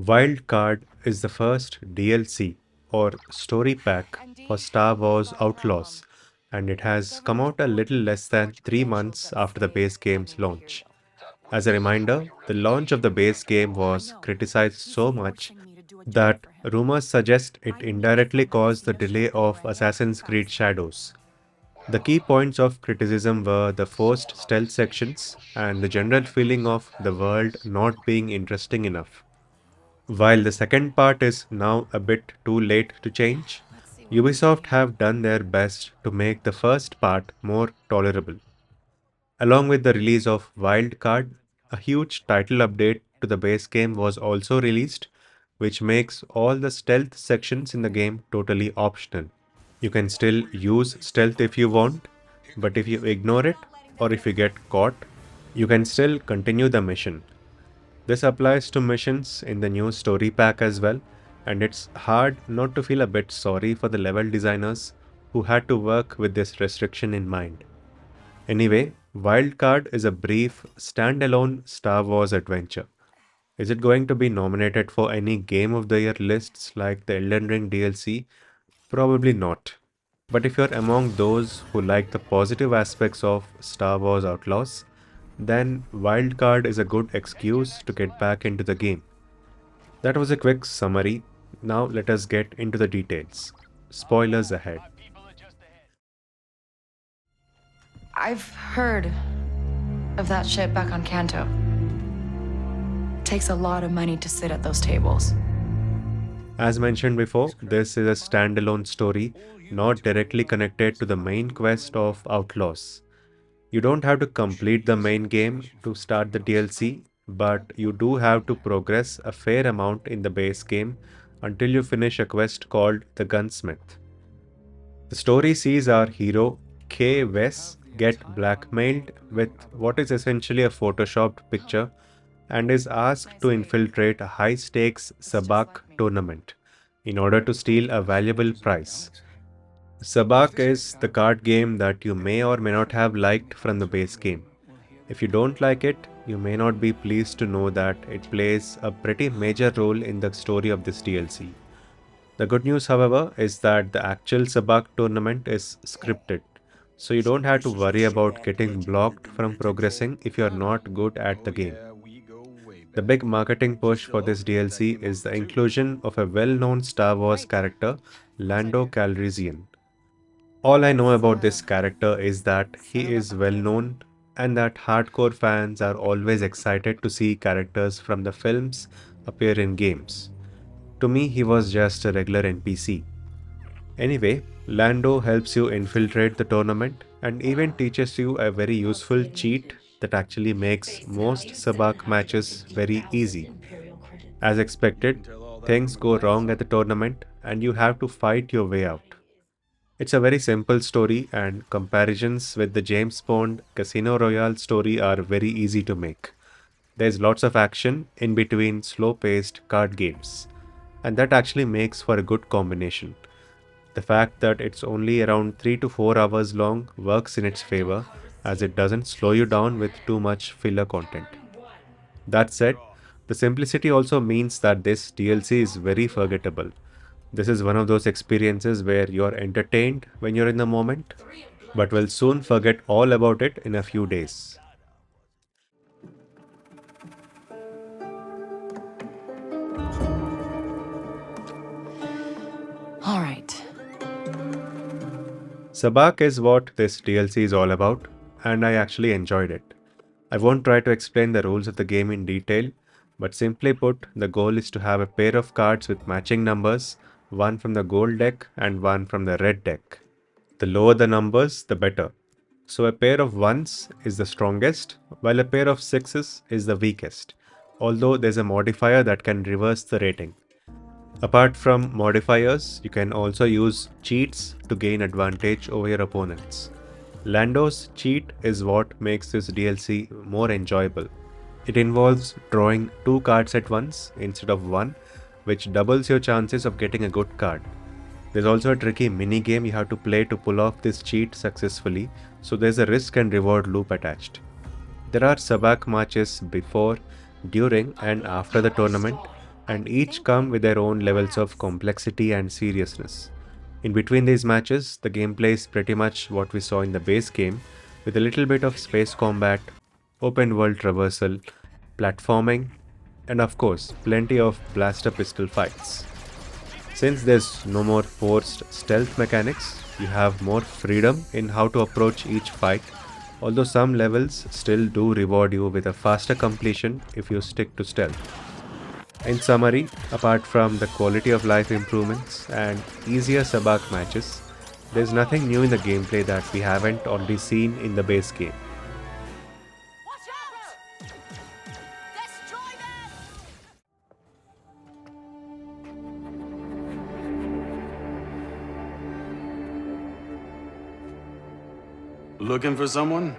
Wild Card is the first DLC or story pack for Star Wars Outlaws, and it has come out a little less than 3 months after the base game's launch. As a reminder, the launch of the base game was criticized so much that rumors suggest it indirectly caused the delay of Assassin's Creed Shadows. The key points of criticism were the forced stealth sections and the general feeling of the world not being interesting enough. While the second part is now a bit too late to change, Ubisoft have done their best to make the first part more tolerable. Along with the release of Wild Card, a huge title update to the base game was also released, which makes all the stealth sections in the game totally optional. You can still use stealth if you want, but if you ignore it or if you get caught, you can still continue the mission. This applies to missions in the new story pack as well, and it's hard not to feel a bit sorry for the level designers who had to work with this restriction in mind. Anyway, Wildcard is a brief, standalone Star Wars adventure. Is it going to be nominated for any Game of the Year lists like the Elden Ring DLC? Probably not. But if you're among those who like the positive aspects of Star Wars Outlaws, then Wildcard is a good excuse to get back into the game. That was a quick summary. Now let us get into the details. Spoilers ahead. I've heard of that ship back on Kanto. Takes a lot of money to sit at those tables. As mentioned before, this is a standalone story, not directly connected to the main quest of Outlaws. You don't have to complete the main game to start the DLC, but you do have to progress a fair amount in the base game until you finish a quest called the Gunsmith. The story sees our hero, K. Wes, get blackmailed with what is essentially a photoshopped picture and is asked to infiltrate a high stakes Sabacc tournament in order to steal a valuable prize. Sabacc is the card game that you may or may not have liked from the base game. If you don't like it, you may not be pleased to know that it plays a pretty major role in the story of this DLC. The good news, however, is that the actual Sabacc tournament is scripted, so you don't have to worry about getting blocked from progressing if you're not good at the game. The big marketing push for this DLC is the inclusion of a well known Star Wars character, Lando Calrissian. All I know about this character is that he is well known and that hardcore fans are always excited to see characters from the films appear in games. To me, he was just a regular NPC. Anyway, Lando helps you infiltrate the tournament and even teaches you a very useful cheat that actually makes most Sabacc matches very easy. As expected, things go wrong at the tournament and you have to fight your way out. It's a very simple story, and comparisons with the James Bond Casino Royale story are very easy to make. There's lots of action in between slow paced card games, and that actually makes for a good combination. The fact that it's only around 3 to 4 hours long works in its favor as it doesn't slow you down with too much filler content. That said, the simplicity also means that this DLC is very forgettable. This is one of those experiences where you're entertained when you're in the moment, but will soon forget all about it in a few days. All right. Sabacc is what this DLC is all about, and I actually enjoyed it. I won't try to explain the rules of the game in detail, but simply put, the goal is to have a pair of cards with matching numbers, one from the gold deck and one from the red deck. The lower the numbers, the better. So a pair of ones is the strongest, while a pair of sixes is the weakest, although there's a modifier that can reverse the rating. Apart from modifiers, you can also use cheats to gain advantage over your opponents. Lando's cheat is what makes this DLC more enjoyable. It involves drawing two cards at once instead of one, which doubles your chances of getting a good card. There's also a tricky mini game you have to play to pull off this cheat successfully, so there's a risk and reward loop attached. There are Sabacc matches before, during, and after the tournament, and each come with their own levels of complexity and seriousness. In between these matches, the gameplay is pretty much what we saw in the base game, with a little bit of space combat, open world traversal, platforming, and of course, plenty of blaster pistol fights. Since there's no more forced stealth mechanics, you have more freedom in how to approach each fight, although some levels still do reward you with a faster completion if you stick to stealth. In summary, apart from the quality of life improvements and easier Sabacc matches, there's nothing new in the gameplay that we haven't already seen in the base game. Watch out! Destroy them! Looking for someone?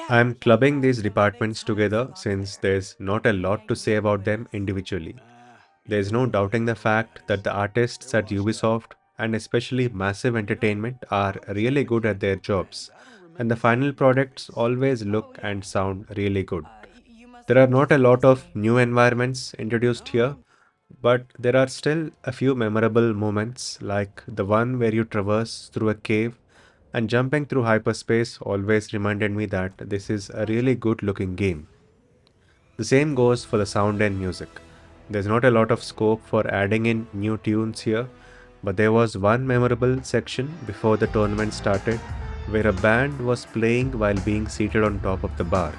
I'm clubbing these departments together since there's not a lot to say about them individually. There's no doubting the fact that the artists at Ubisoft and especially Massive Entertainment are really good at their jobs, and the final products always look and sound really good. There are not a lot of new environments introduced here, but there are still a few memorable moments, like the one where you traverse through a cave, and jumping through hyperspace always reminded me that this is a really good looking game. The same goes for the sound and music. There's not a lot of scope for adding in new tunes here, but there was one memorable section before the tournament started where a band was playing while being seated on top of the bar.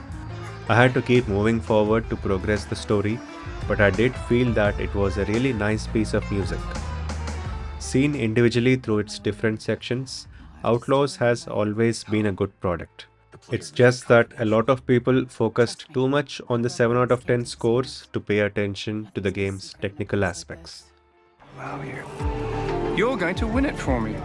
I had to keep moving forward to progress the story, but I did feel that it was a really nice piece of music. Seen individually through its different sections, Outlaws has always been a good product. It's just that a lot of people focused too much on the 7 out of 10 scores to pay attention to the game's technical aspects. Wow, you're going to win it for me.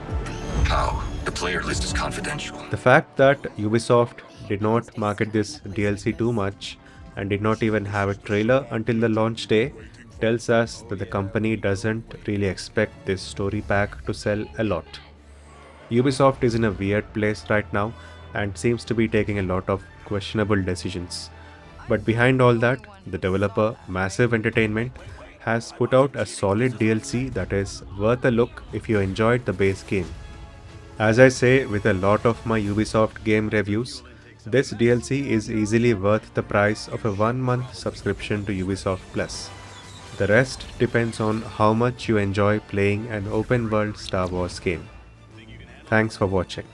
How? The player list is confidential. The fact that Ubisoft did not market this DLC too much and did not even have a trailer until the launch day tells us that the company doesn't really expect this story pack to sell a lot. Ubisoft is in a weird place right now and seems to be taking a lot of questionable decisions. But behind all that, the developer, Massive Entertainment, has put out a solid DLC that is worth a look if you enjoyed the base game. As I say with a lot of my Ubisoft game reviews, this DLC is easily worth the price of a 1 month subscription to Ubisoft Plus. The rest depends on how much you enjoy playing an open world Star Wars game. Thanks for watching.